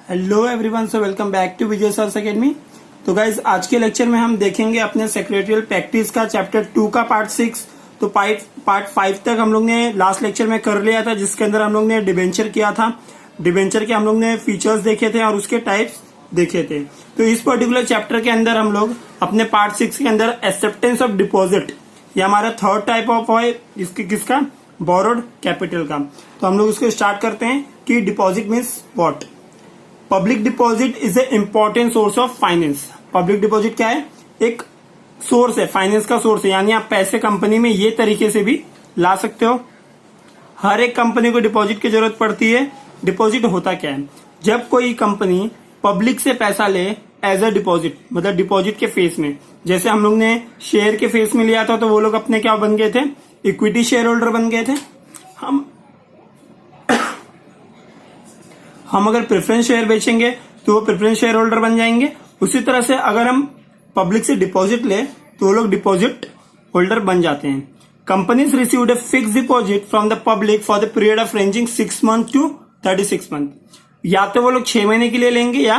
Hello everyone, so welcome back to Vijay sir's academy. तो guys आज के लेक्चर में हम देखेंगे अपने सेक्रेटरियल प्रैक्टिस का चैप्टर 2 का पार्ट 6। तो पार्ट 5 तक हम लोग ने लास्ट लेक्चर में कर लिया था, जिसके अंदर हम लोग ने डिबेंचर किया था। डिबेंचर के हम लोग ने फीचर्स देखे थे और उसके टाइप्स देखे थे। तो इस पर्टिकुलर चैप्टर के अंदर हम लोग अपने पार्ट 6 के अंदर एक्सेप्टेंस ऑफ डिपॉजिट, ये हमारा थर्ड टाइप ऑफ है किसका, बोरोड कैपिटल का। तो हम लोग इसको स्टार्ट करते हैं कि deposit means what. Public deposit is a important source of finance. Public deposit क्या है? एक सोर्स है, फाइनेंस का सोर्स है, यानी आप पैसे कंपनी में ये तरीके से भी ला सकते हो। हर एक कंपनी को डिपॉजिट की जरूरत पड़ती है। डिपॉजिट होता क्या है? जब कोई कंपनी पब्लिक से पैसा ले एज अ डिपॉजिट, मतलब डिपॉजिट के फेस में, जैसे हम लोग ने शेयर के फेस में लिया था, तो वो लोग अपने क्या बन गए थे? इक्विटी शेयर होल्डर बन गए थे। हम अगर प्रेफरेंस शेयर बेचेंगे तो वो प्रेफरेंस शेयर होल्डर बन जाएंगे। उसी तरह से अगर हम पब्लिक से डिपॉजिट ले तो वो लोग डिपॉजिट होल्डर बन जाते हैं। Companies received a fix deposit from the public for the period of ranging 6 month to 36 month. या तो वो लोग 6 महीने के लिए लेंगे या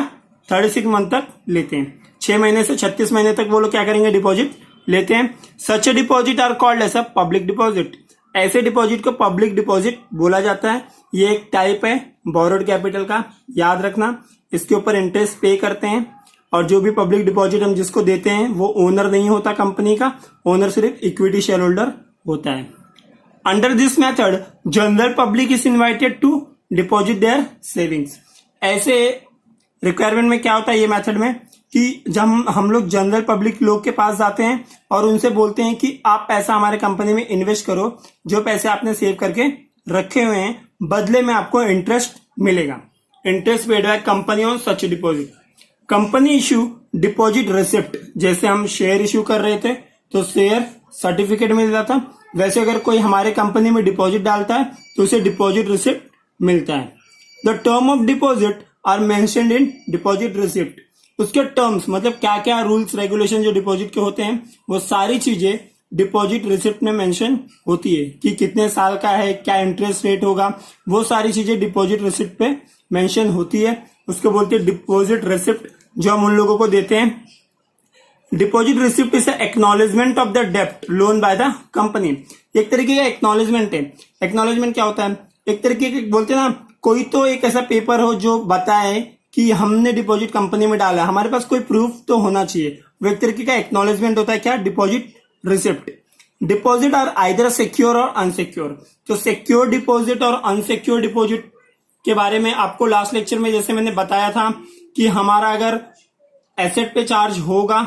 36 मंथ तक लेते हैं। 6 महीने से 36 महीने तक वो लोग क्या करेंगे? डिपॉजिट लेते हैं। Such a deposit are called as a public deposit. ऐसे डिपॉजिट को पब्लिक डिपॉजिट बोला जाता है। ये एक टाइप है बोरोड कैपिटल का, याद रखना। इसके ऊपर इंटरेस्ट पे करते हैं, और जो भी पब्लिक डिपॉजिट हम जिसको देते हैं वो ओनर नहीं होता कंपनी का, ओनर सिर्फ इक्विटी शेयर होल्डर होता है। Under this method general public is invited to deposit their savings. ऐसे रिक्वायरमेंट में क्या होता है ये मेथड में कि जब हम लोग जनरल पब्लिक लोग के पास जाते हैं और उनसे बोलते हैं कि आप पैसा हमारे कंपनी में इन्वेस्ट करो, जो पैसे आपने सेव करके रखे हुए हैं बदले में आपको इंटरेस्ट मिलेगा। Interest paid by company on such deposit. Company issue deposit receipt. जैसे हम शेयर इश्यू कर रहे थे तो शेयर सर्टिफिकेट मिल जाता, वैसे अगर कोई हमारे कंपनी में डिपॉजिट डालता है तो उसे डिपॉजिट रिसिप्ट मिलता है। The term of deposit are mentioned in deposit receipt. उसके टर्म्स मतलब क्या क्या रूल्स रेगुलेशन जो डिपॉजिट के होते हैं वो सारी चीजें डिपॉजिट रिसिप्ट में मेंशन होती है कि कितने साल का है, क्या इंटरेस्ट रेट होगा, वो सारी चीजें डिपॉजिट रिसिप्ट पे मेंशन होती है। उसको बोलते हैं डिपॉजिट रिसिप्ट, जो हम उन लोगों को देते हैं। Deposit receipt is acknowledgement of the डेप्ट लोन बाय द कंपनी। एक तरीके का एक्नॉलेजमेंट है। एक्नॉलेजमेंट क्या होता है? एक तरीके के बोलते हैं ना, कोई तो एक ऐसा पेपर हो जो बताए कि हमने डिपॉजिट कंपनी में डाला, हमारे पास कोई प्रूफ तो होना चाहिए। वो एक तरीके का एक्नॉलेजमेंट होता है। क्या? Deposit receipt. Deposit are either secure और अनसिक्योर। तो सिक्योर डिपॉजिट और अनसिक्योर डिपॉजिट के बारे में आपको लास्ट लेक्चर में जैसे मैंने बताया था कि हमारा अगर एसेट पे चार्ज होगा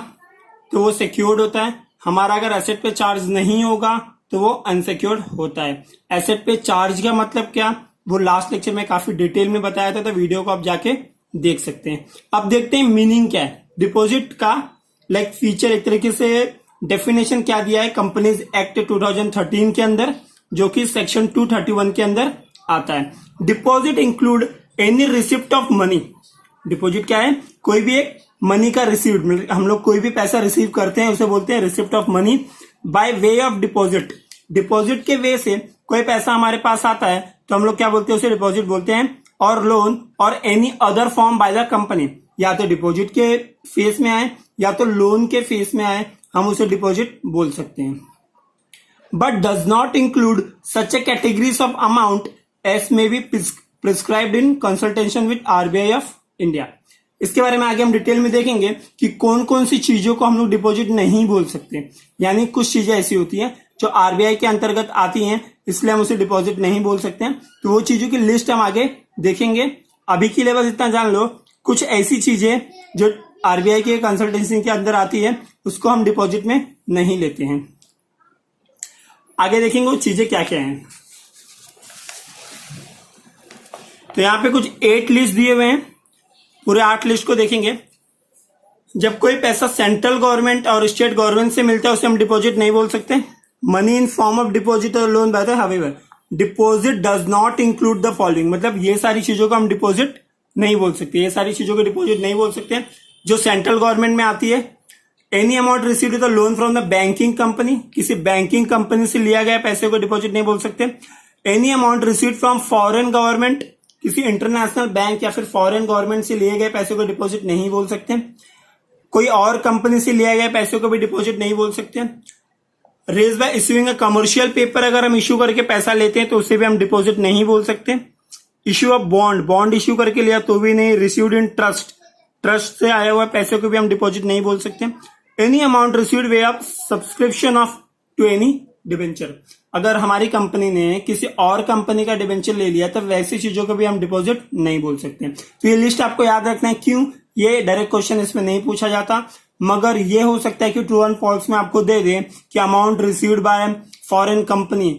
तो वो सिक्योर्ड होता है, हमारा अगर एसेट पे चार्ज नहीं होगा तो वो अनसिक्योर्ड होता है। एसेट पे चार्ज का मतलब क्या, वो लास्ट लेक्चर में काफी डिटेल में बताया था, तो वीडियो को आप जाके देख सकते हैं। अब देखते हैं मीनिंग क्या है डिपॉजिट का, लाइक फीचर, एक तरीके से डेफिनेशन क्या दिया है कंपनीज एक्ट 2013 के अंदर, जो कि सेक्शन 231 के अंदर आता है। Deposit include any receipt of money. Deposit क्या है? कोई भी एक मनी का रिसीव्ड, हम लोग कोई भी पैसा रिसीव करते हैं उसे बोलते हैं receipt of money. By way of deposit, deposit के वे से कोई पैसा हमारे पास आता है तो हम लोग क्या बोलते हैं? उसे डिपॉजिट बोलते हैं। और लोन और any other form by the company, या तो डिपॉजिट के फेस में आए या तो लोन के फेस में आए, हम उसे डिपॉजिट बोल सकते हैं। But does not include such A categories of amount S may be prescribed in consultation with RBI of India. इसके बारे में आगे हम डिटेल में देखेंगे कि कौन कौन सी चीजों को हम लोग डिपॉजिट नहीं बोल सकते। यानी कुछ चीजें ऐसी होती हैं जो आरबीआई के अंतर्गत आती हैं, इसलिए हम उसे डिपॉजिट नहीं बोल सकते हैं। तो वो चीजों की लिस्ट हम आगे देखेंगे। अभी के लिए बस इतना जान लो, कुछ ऐसी चीजें जो आरबीआई के कंसल्टेंसी के अंदर आती है उसको हम डिपॉजिट में नहीं लेते हैं। आगे देखेंगे वो चीजें क्या क्या हैं। तो यहां पे कुछ 8 लिस्ट दिए हुए हैं, पूरे 8 लिस्ट को देखेंगे। जब कोई पैसा सेंट्रल गवर्नमेंट और स्टेट गवर्नमेंट से मिलता है उसे हम डिपॉजिट नहीं बोल सकते। Money in form of deposit और loan by the however deposit does not include the following. मतलब ये सारी चीजों को हम डिपॉजिट नहीं बोल सकते, ये सारी चीजों को डिपॉजिट नहीं बोल सकते जो सेंट्रल गवर्नमेंट में आती है। Any amount received the loan from the banking company, किसी बैंकिंग कंपनी से लिया गया पैसे को डिपॉजिट नहीं बोल सकते। Any amount received from foreign government किसी इंटरनेशनल बैंक या फिर फॉरेन गवर्नमेंट से लिए गए पैसों को डिपॉजिट नहीं बोल सकते। कोई और कंपनी से लिए गए पैसों को भी डिपॉजिट नहीं बोल सकते। Raise by issuing a commercial paper, अगर हम इश्यू करके पैसा लेते हैं तो उसे भी हम डिपॉजिट नहीं बोल सकते। Issue of bond, bond issue करके लिया तो भी नहीं। रिसीव्ड इन ट्रस्ट, ट्रस्ट से आया हुआ पैसों को भी हम डिपॉजिट नहीं बोल सकते। Any amount received way of subscription of to any debenture, अगर हमारी कंपनी ने किसी और कंपनी का डिबेंचर ले लिया तो वैसी चीजों को भी हम डिपॉजिट नहीं बोल सकते। तो ये लिस्ट आपको याद रखना है। क्यों? ये डायरेक्ट क्वेश्चन इसमें नहीं पूछा जाता, मगर ये हो सकता है कि ट्रू एंड फॉल्स में आपको दे दे कि amount received by foreign company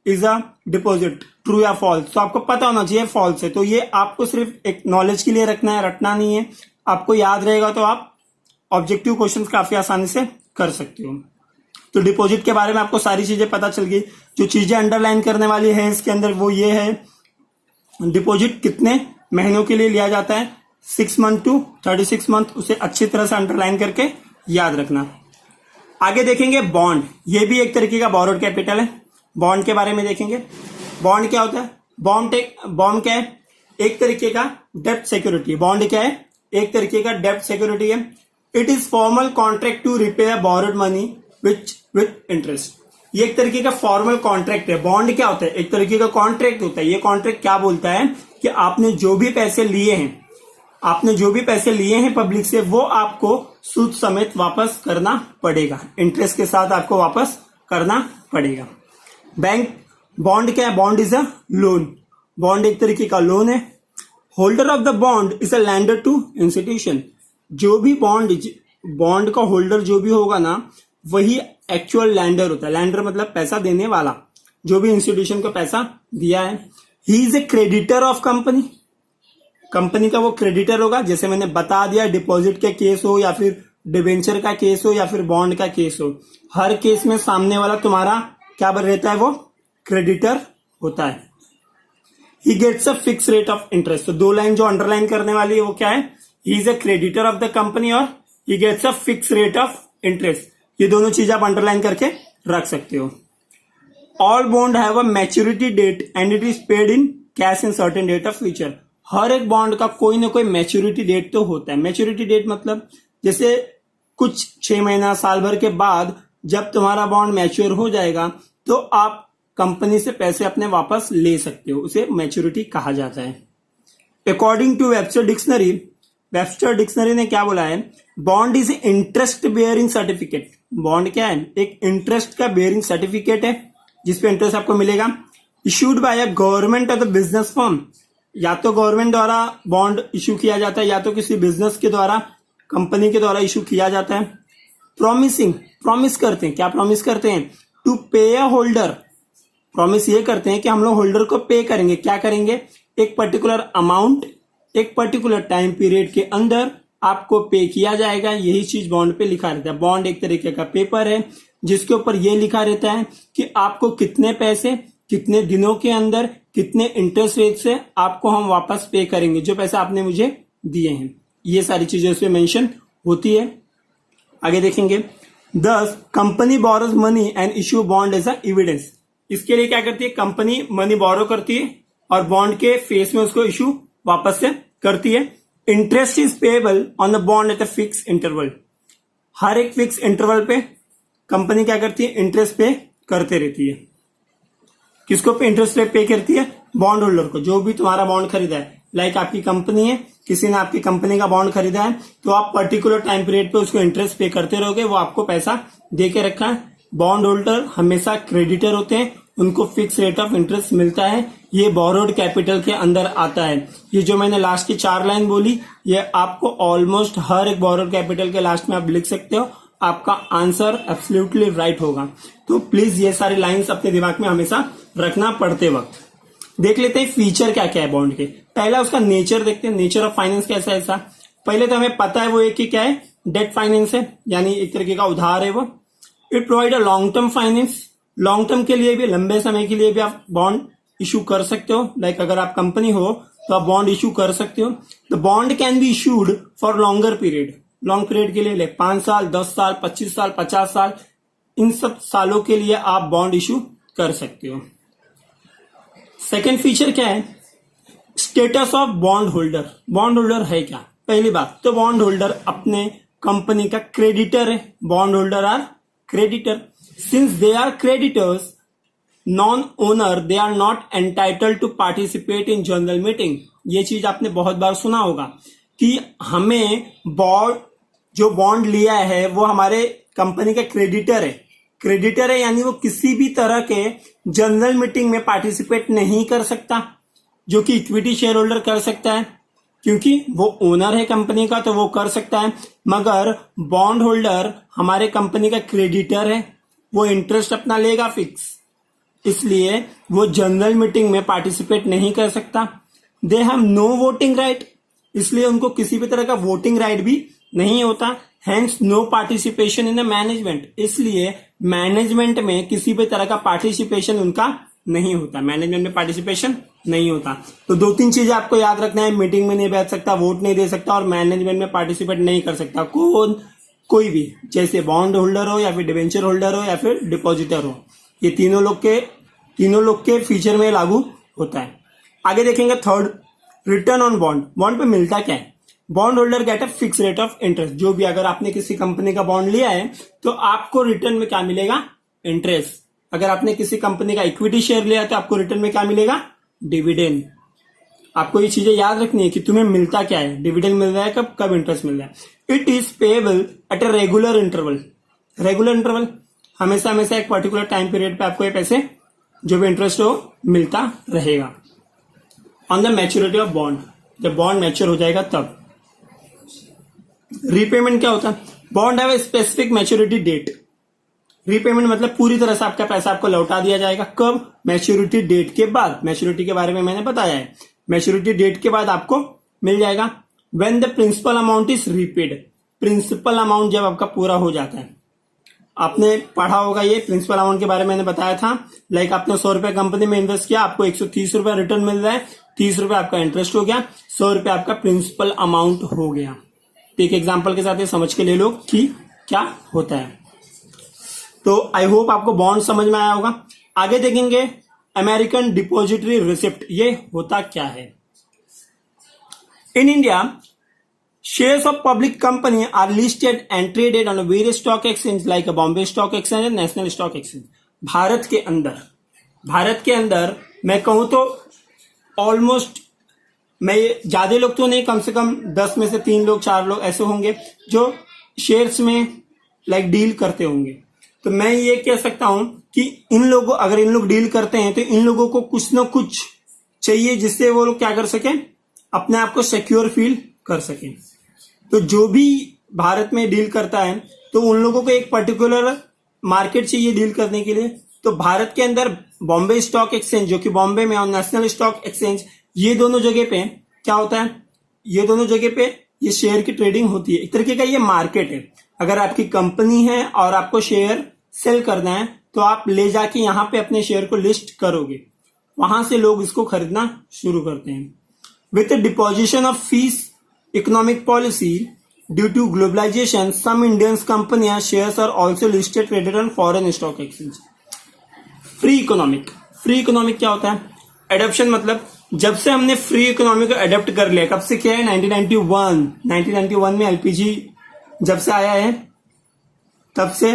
is a deposit, true या फॉल्स। तो आपको पता होना चाहिए फॉल्स है। तो ये आपको सिर्फ एक नॉलेज के लिए रखना है, रटना नहीं है। आपको याद रहेगा तो आप ऑब्जेक्टिव क्वेश्चन काफी आसानी से कर सकते हो। तो डिपॉजिट के बारे में आपको सारी चीजें पता चल गई। जो चीजें अंडरलाइन करने वाली है इसके अंदर वो ये है, डिपॉजिट कितने महीनों के लिए लिया जाता है, 6 मंथ टू 36 मंथ, उसे अच्छी तरह से अंडरलाइन करके याद रखना। आगे देखेंगे बॉन्ड, ये भी एक तरीके का बोरोड कैपिटल है। बॉन्ड के बारे में देखेंगे। बॉन्ड क्या होता है? बॉन्ड क्या है? एक तरीके का डेब्ट सिक्योरिटी। बॉन्ड क्या है? एक तरीके का डेब्ट सिक्योरिटी है। It is formal contract to repay borrowed money with interest. ये एक तरीके का फॉर्मल कॉन्ट्रैक्ट है। बॉन्ड क्या होता है? एक तरीके का कॉन्ट्रैक्ट होता है। ये कॉन्ट्रैक्ट क्या बोलता है कि आपने जो भी पैसे लिए हैं पब्लिक से, वो आपको सूद समेत वापस करना पड़ेगा, इंटरेस्ट के साथ आपको वापस करना पड़ेगा। बैंक बॉन्ड क्या है? Bond is a loan. Bond एक तरीके का लोन है। Holder of the bond is a lender to institution. जो भी बॉन्ड का होल्डर जो भी होगा ना, वही एक्चुअल लैंडर होता है। लैंडर मतलब पैसा देने वाला, जो भी इंस्टीट्यूशन को पैसा दिया है। He is a creditor of company. Company का वो क्रेडिटर होगा। जैसे मैंने बता दिया, डिपॉजिट का केस हो या फिर डिबेंचर का केस हो या फिर बॉन्ड का केस हो, हर केस में सामने वाला तुम्हारा क्या बन रहता है? वो क्रेडिटर होता है। He gets a fix rate of interest. तो दो लाइन जो अंडरलाइन करने वाली है वो क्या है? He is a creditor of the company और he gets a fix rate of interest. ये दोनों चीज आप अंडरलाइन करके रख सकते हो। All bond have a maturity date and it is paid in cash in certain date of future. हर एक बॉन्ड का कोई ना कोई मैच्योरिटी डेट तो होता है। मैच्योरिटी डेट मतलब जैसे कुछ 6 महीना साल भर के बाद जब तुम्हारा बॉन्ड मैच्योर हो जाएगा तो आप कंपनी से पैसे अपने वापस ले सकते हो, उसे मैच्योरिटी कहा जाता है। अकॉर्डिंग टू वेबस्टर डिक्शनरी ने क्या बोला है? Bond is interest bearing certificate. Bond क्या है? एक इंटरेस्ट का बेयरिंग सर्टिफिकेट है जिसपे इंटरेस्ट आपको मिलेगा। Issued by a government of the business firm. या तो गवर्नमेंट द्वारा बॉन्ड इश्यू किया जाता है या तो किसी बिजनेस के द्वारा, कंपनी के द्वारा इश्यू किया जाता है। प्रॉमिस करते हैं। क्या प्रॉमिस करते हैं? टू पे अ होल्डर। प्रॉमिस ये करते हैं कि हम लोग होल्डर को पे करेंगे। क्या करेंगे? एक पर्टिकुलर अमाउंट एक पर्टिकुलर टाइम पीरियड के अंदर आपको पे किया जाएगा। यही चीज बॉन्ड पे लिखा रहता है। बॉन्ड एक तरीके का पेपर है जिसके ऊपर यह लिखा रहता है कि आपको कितने पैसे कितने दिनों के अंदर कितने इंटरेस्ट रेट से आपको हम वापस पे करेंगे, जो पैसे आपने मुझे दिए हैं। ये सारी चीजें उसमें मेंशन होती है। आगे देखेंगे। 10 company borrows money and issue bond as a evidence. इसके लिए क्या करती है? कंपनी मनी बोरो करती है और बॉन्ड के फेस में उसको इश्यू वापस से करती है। Interest is payable on the bond at a fix interval. हर एक फिक्स इंटरवल पे कंपनी क्या करती है? इंटरेस्ट पे करते रहती है। किसको पे इंटरेस्ट पे करती है? बॉन्ड होल्डर को। जो भी तुम्हारा बॉन्ड खरीदा है, लाइक आपकी कंपनी है, किसी ने आपकी कंपनी का बॉन्ड खरीदा है, तो आप पर्टिकुलर टाइम पीरियड पे उसको इंटरेस्ट पे करते रहोगे, वो आपको पैसा दे के रखा है। बॉन्ड होल्डर हमेशा क्रेडिटर होते हैं, उनको फिक्स रेट ऑफ इंटरेस्ट मिलता है। ये बोरोड कैपिटल के अंदर आता है। ये जो मैंने लास्ट की 4 लाइन बोली, ये आपको ऑलमोस्ट हर एक बोरोड कैपिटल के लास्ट में आप लिख सकते हो। आपका आंसर एब्सोल्युटली राइट होगा। तो प्लीज ये सारी लाइंस अपने दिमाग में हमेशा रखना पड़ते वक्त। देख लेते हैं फीचर क्या क्या है बॉन्ड के। पहला उसका नेचर देखते हैं। नेचर ऑफ फाइनेंस कैसा है ऐसा? पहले तो हमें पता है वो एक ही क्या है? डेट फाइनेंस है, यानी एक तरीके का उधार है वो। It provide a long term finance. Long term के लिए भी, लंबे समय के लिए भी आप बॉन्ड इशू कर सकते हो। लाइक अगर आप कंपनी हो तो आप बॉन्ड इशू कर सकते हो। The bond can be issued for longer period. Long period के लिए 5 साल, 10 साल, 25 साल, 50 साल, इन सब सालों के लिए आप बॉन्ड इशू कर सकते हो। सेकेंड फीचर क्या है? Status of bond holder. Bond holder है क्या? पहली बात तो बॉन्ड होल्डर अपने कंपनी का क्रेडिटर है। Bond holder are creditor. Since they are creditors, non owner, they are not entitled to participate in general meeting. ये चीज आपने बहुत बार सुना होगा कि हमें जो बॉन्ड लिया है वो हमारे कंपनी का क्रेडिटर है। क्रेडिटर है यानी वो किसी भी तरह के जनरल मीटिंग में पार्टिसिपेट नहीं कर सकता, जो कि इक्विटी शेयर होल्डर कर सकता है, क्योंकि वो ओनर है कंपनी का तो वो कर सकता है। मगर बॉन्ड होल्डर हमारे कंपनी का क्रेडिटर है, वो इंटरेस्ट अपना लेगा फिक्स, इसलिए वो जनरल मीटिंग में पार्टिसिपेट नहीं कर सकता। They have no voting right, इसलिए उनको किसी भी तरह का वोटिंग राइट भी नहीं होता। Hence no participation in the management, इसलिए मैनेजमेंट में किसी भी तरह का पार्टिसिपेशन उनका नहीं होता। मैनेजमेंट में पार्टिसिपेशन नहीं होता। तो 2-3 चीजें आपको याद रखना है। मीटिंग में नहीं बैठ सकता, वोट नहीं दे सकता और मैनेजमेंट में पार्टिसिपेट नहीं कर सकता। कोई भी, जैसे बॉन्ड होल्डर हो या फिर डिवेंचर होल्डर हो या फिर डिपॉजिटर हो, ये तीनों लोग के फीचर में लागू होता है। आगे देखेंगे third, return on bond. Bond पे मिलता क्या है? Bond holder get a fix rate of interest. जो भी अगर आपने किसी कंपनी का बॉन्ड लिया है तो आपको रिटर्न में क्या मिलेगा? इंटरेस्ट। अगर आपने किसी कंपनी का इक्विटी शेयर लिया तो आपको रिटर्न में क्या मिलेगा? डिविडेंड। आपको ये चीजें याद रखनी है कि तुम्हें मिलता क्या है, डिविडेंड मिल रहा है कब इंटरेस्ट मिल रहा है। It is payable at a regular interval. Regular interval हमेशा एक पर्टिकुलर टाइम पीरियड पे आपको ये पैसे जो भी इंटरेस्ट हो मिलता रहेगा। On the maturity of bond, जब बॉन्ड मैच्योर हो जाएगा तब। रीपेमेंट क्या होता है? Bond have a specific maturity date. Repayment मतलब पूरी तरह से आपका पैसा आपको लौटा दिया जाएगा। कब? मैच्योरिटी डेट के बाद। मैच्योरिटी के बारे में मैंने बताया है, मैच्योरिटी डेट के बाद आपको मिल जाएगा। When the principal amount is repaid. Principal amount जब आपका पूरा हो जाता है, आपने पढ़ा होगा ये प्रिंसिपल अमाउंट के बारे में मैंने बताया था। लाइक आपने 100 रुपए कंपनी में इन्वेस्ट किया, आपको 130 रुपए रिटर्न मिल रहा है, 30 रुपए आपका इंटरेस्ट हो गया, 100 रुपए आपका प्रिंसिपल अमाउंट हो गया। तो एक एग्जाम्पल के साथ ये समझ के ले लो कि क्या होता है। तो आई होप आपको बॉन्ड समझ में आया होगा। आगे देखेंगे अमेरिकन डिपॉजिटरी रिसिप्ट। ये होता क्या है? In India, shares of public company are listed and traded on a various stock exchange like a Bombay Stock Exchange and National Stock Exchange. Bharat के अंदर मैं कहूं तो ऑलमोस्ट, मैं ज्यादा लोग तो नहीं, कम से कम 10 में से 3 लोग 4 लोग ऐसे होंगे जो शेयर्स में लाइक डील करते होंगे। तो मैं ये कह सकता हूं कि अगर इन लोग डील करते हैं तो इन लोगों को कुछ ना कुछ चाहिए जिससे वो लोग क्या कर सकें, अपने आप को सिक्योर फील कर सकें। तो जो भी भारत में डील करता है तो उन लोगों को एक पर्टिकुलर मार्केट चाहिए डील करने के लिए। तो भारत के अंदर बॉम्बे स्टॉक एक्सचेंज जो कि बॉम्बे में और नेशनल स्टॉक एक्सचेंज, ये दोनों जगह पे क्या होता है, ये दोनों जगह पे ये शेयर की ट्रेडिंग होती है। एक तरीके का ये मार्केट है। अगर आपकी कंपनी है और आपको शेयर सेल करना है तो आप ले जाके यहाँ पे अपने शेयर को लिस्ट करोगे, वहां से लोग इसको खरीदना शुरू करते हैं। With deposition of fees economic policy due to globalization, some Indian companies shares are also listed traded on foreign stock exchange. Free economic क्या होता है? एडॉप्शन मतलब जब से हमने फ्री इकोनॉमी को एडॉप्ट कर लिया, कब से किया है? 1991 में एलपीजी जब से आया है तब से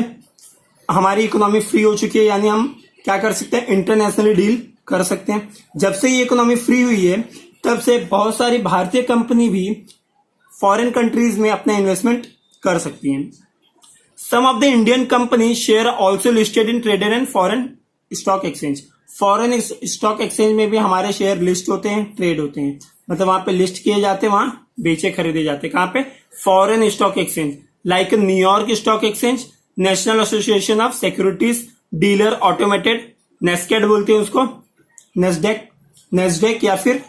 हमारी इकोनॉमी फ्री हो चुकी है, यानी हम क्या कर सकते हैं, इंटरनेशनली डील कर सकते हैं। जब से ये इकोनॉमी फ्री हुई है तब से बहुत सारी भारतीय कंपनी भी फॉरेन कंट्रीज में अपना इन्वेस्टमेंट कर सकती हैं। Some of the Indian company share also listed in traded and foreign stock exchange. Foreign stock exchange में भी हमारे शेयर लिस्ट होते हैं, ट्रेड होते हैं, मतलब वहां पे लिस्ट किए जाते हैं, वहां बेचे खरीदे जाते हैं। कहां पे? Foreign stock exchange like New York stock exchange, national association of securities dealer automated, Nasdaq बोलते हैं उसको, नेस्डेक या फिर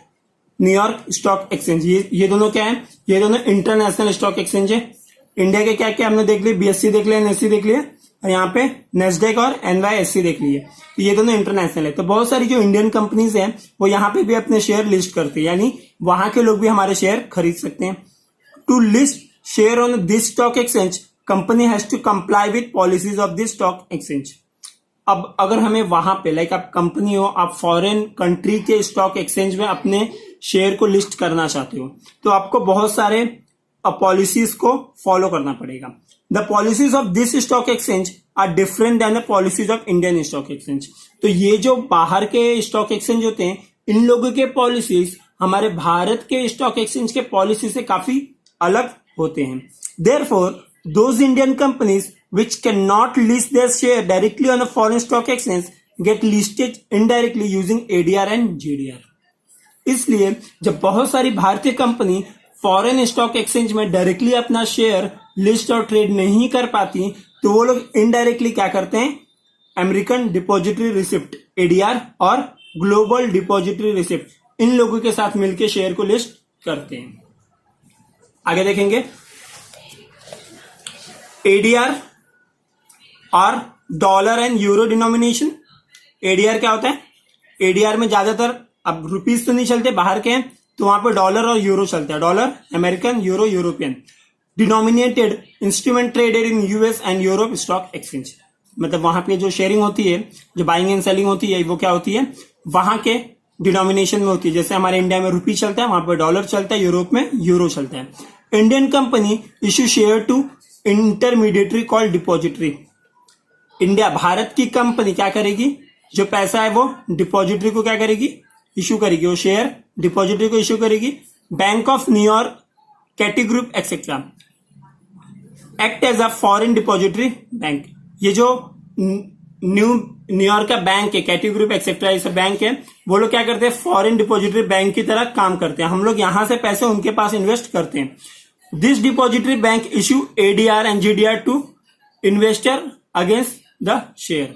न्यूयॉर्क स्टॉक एक्सचेंज। ये दोनों क्या है? ये दोनों इंटरनेशनल स्टॉक एक्सचेंज है। इंडिया के क्या क्या हमने देख लिया, बीएससी देख लिया, एनएससी देख लिया, और यहाँ पे नेस्डेक और एनवाईएससी देख लिए। तो ये दोनों इंटरनेशनल है। तो बहुत सारी जो इंडियन कंपनीज हैं वो यहाँ पे भी अपने शेयर लिस्ट करती है, यानी वहां के लोग भी हमारे शेयर खरीद सकते हैं। To list share on this stock exchange, company has to comply with policies of this stock exchange. अब अगर हमें वहां पे लाइक आप कंपनी हो, आप फॉरेन कंट्री के स्टॉक एक्सचेंज में अपने शेयर को लिस्ट करना चाहते हो तो आपको बहुत सारे पॉलिसीज को फॉलो करना पड़ेगा। The policies of this stock exchange are different than the policies of Indian stock exchange. तो ये जो बाहर के स्टॉक एक्सचेंज होते हैं, इन लोगों के पॉलिसीज हमारे भारत के स्टॉक एक्सचेंज के पॉलिसी से काफी अलग होते हैं। Therefore those Indian companies which cannot list their share directly on a foreign stock exchange get listed indirectly using ADR and GDR। इसलिए जब बहुत सारी भारतीय कंपनी फॉरेन स्टॉक एक्सचेंज में डायरेक्टली अपना शेयर लिस्ट और ट्रेड नहीं कर पाती तो वो लोग इनडायरेक्टली क्या करते हैं, अमेरिकन डिपॉजिटरी रिसिप्ट ADR और ग्लोबल डिपॉजिटरी रिसिप्ट इन लोगों के साथ मिलकर शेयर को लिस्ट करते हैं। आगे देखेंगे ADR और dollar and euro denomination. ADR क्या होता है? ADR में ज्यादातर अब रुपीज तो नहीं चलते, बाहर के हैं तो वहां पे डॉलर और यूरो चलता है। Dollar American, euro European. Denominated instrument traded in US and Europe stock exchange. मतलब वहां पे जो शेयरिंग होती है, जो बाइंग एंड सेलिंग होती है, वो क्या होती है, वहां के डिनोमिनेशन में होती है। जैसे हमारे इंडिया में रुपी चलता है, वहां पे डॉलर चलता है, यूरोप में यूरो चलता है। Indian company issue share to intermediary called depository. India Bharat की कंपनी क्या करेगी, जो पैसा है वो डिपॉजिटरी को क्या करेगी, इश्यू करेगी। वो शेयर डिपॉजिटरी को इश्यू करेगी। Bank of New York, Katy group etcetera act as a foreign depository bank. ये जो न्यूयॉर्क का बैंक है, कैटी ग्रुप एक्सेट्रा ऐसा बैंक है, वो लोग क्या करते हैं, फॉरेन डिपॉजिटरी बैंक की तरह काम करते हैं। हम लोग यहां से पैसे उनके पास इन्वेस्ट करते हैं। This depository bank issue ADR and GDR to investor against the share.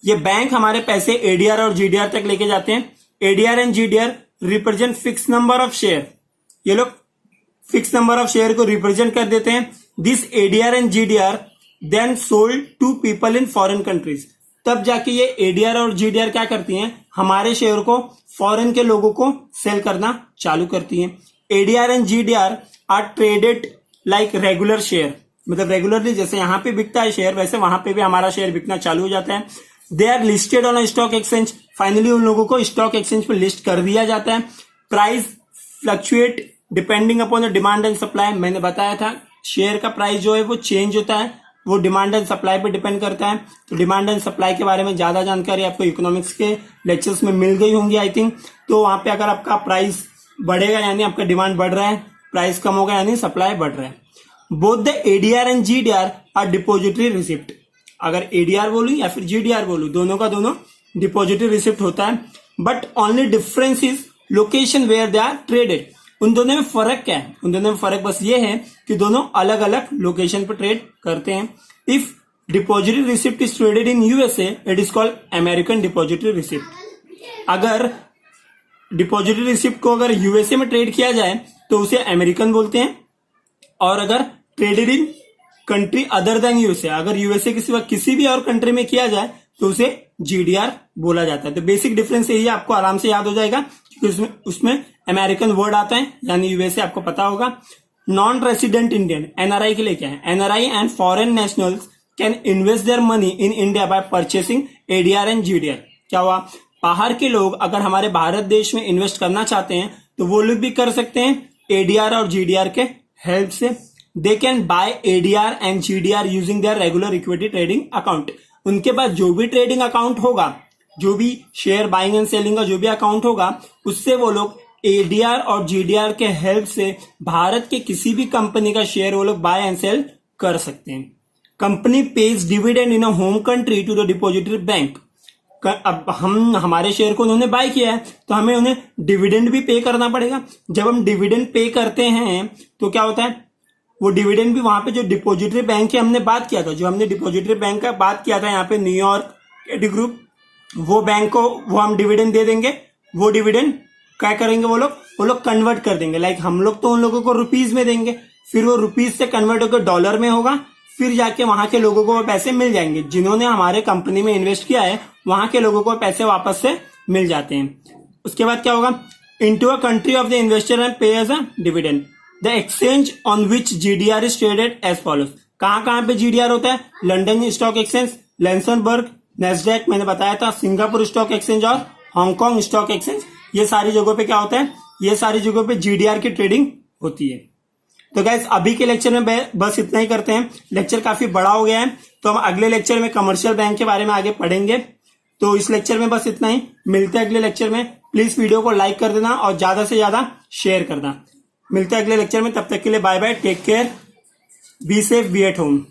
ये बैंक हमारे पैसे ADR और GDR तक लेके जाते हैं। ADR and GDR represent fix number of share. ये लोग फिक्स नंबर ऑफ शेयर को रिप्रेजेंट कर देते हैं। This ADR and GDR then sold to people in foreign countries. तब जाके ये ADR और GDR क्या करती हैं, हमारे शेयर को फॉरेन के लोगों को सेल करना चालू करती हैं। ADR and GDR are traded like regular share. मतलब रेगुलरली जैसे यहां पे बिकता है शेयर, वैसे वहां पे भी हमारा शेयर बिकना चालू हो जाता है। They are listed on a stock exchange. Finally उन लोगों को स्टॉक एक्सचेंज पे लिस्ट कर दिया जाता है। Price fluctuate depending upon the demand and supply. मैंने बताया था शेयर का प्राइस जो है वो चेंज होता है, वो डिमांड एंड सप्लाई पे डिपेंड करता है। तो डिमांड एंड सप्लाई के बारे में ज्यादा जानकारी आपको इकोनॉमिक्स के लेक्चर्स में मिल गई होंगी आई थिंक। तो वहां पे अगर आपका प्राइस बढ़ेगा यानी आपका डिमांड बढ़ रहा है, प्राइस कम होगा यानी सप्लाई बढ़ रहा है। Both the ADR and GDR are depository receipt. अगर ADR बोलूं या फिर GDR बोलूं, दोनों का दोनों डिपॉजिटरी रिसिप्ट होता है। But only difference is location where they are traded. उन दोनों में फर्क क्या है? उन दोनों में फर्क बस ये है कि दोनों अलग अलग लोकेशन पर ट्रेड करते हैं। If depository receipt is traded in USA, it is called American depository receipt. अगर डिपॉजिटरी रिसिप्ट को अगर USA में ट्रेड किया जाए तो उसे अमेरिकन बोलते हैं। और अगर traded in country other than USA, अगर USA के सिवा किसी भी और कंट्री में किया जाए तो उसे GDR बोला जाता है। तो बेसिक डिफरेंस यही है, आपको आराम से याद हो जाएगा क्योंकि उसमें अमेरिकन वर्ड आता है यानी USA आपको पता होगा। नॉन रेसिडेंट इंडियन NRI के लिए क्या है? NRI and foreign nationals can invest their money in India by purchasing ADR and GDR। क्या हुआ? बाहर के लोग अगर हमारे भारत देश में इन्वेस्ट करना चाहते हैं तो वो लोग भी कर सकते हैं ADR और GDR के हेल्प से। They can buy ADR and GDR using their regular equity trading account. उनके पास जो भी ट्रेडिंग अकाउंट होगा, जो भी शेयर बाइंग एंड सेलिंग का जो भी अकाउंट होगा, उससे वो लोग ADR और GDR के हेल्प से भारत के किसी भी कंपनी का शेयर वो लोग बाय एंड सेल कर सकते हैं। Company pays dividend in a home country to the depository bank. अब हमारे शेयर को उन्होंने बाय किया है तो हमें उन्हें डिविडेंड भी पे करना पड़ेगा। जब हम डिविडेंड पे करते हैं तो क्या होता है, वो डिविडेंड भी वहां पे जो डिपॉजिटरी बैंक की हमने बात किया था, जो हमने डिपॉजिटरी बैंक का बात किया था यहाँ पे न्यूयॉर्क कैटी ग्रुप, वो बैंक को वो हम डिविडेंड दे देंगे। वो डिविडेंड क्या करेंगे वो लोग कन्वर्ट कर देंगे। लाइक हम लोग तो उन लोगों को रुपीज में देंगे, फिर वो रुपीज से कन्वर्ट होकर डॉलर में होगा, फिर जाके वहां के लोगों को वो पैसे मिल जाएंगे। जिन्होंने हमारे कंपनी में इन्वेस्ट किया है वहां के लोगों को पैसे वापस से मिल जाते हैं। उसके बाद क्या होगा, into a country of the investor and pay as a dividend. The exchange on which GDR is traded as follows. कहां पे GDR होता है? London stock exchange, Luxembourg, Nasdaq मैंने बताया था, सिंगापुर स्टॉक एक्सचेंज और हांगकांग स्टॉक एक्सचेंज। ये सारी जगहों पे क्या होता है, ये सारी जगहों पे GDR की ट्रेडिंग होती है। तो गाइस अभी के लेक्चर में बस इतना ही करते हैं, लेक्चर काफी बड़ा हो गया है, तो हम अगले लेक्चर में कमर्शियल बैंक के बारे में आगे पढ़ेंगे। तो इस लेक्चर में बस इतना ही, मिलते हैं अगले लेक्चर में। प्लीज वीडियो को लाइक कर देना और ज्यादा से ज्यादा शेयर करना। मिलते हैं अगले लेक्चर में, तब तक के लिए bye bye, take care, be safe, be at home.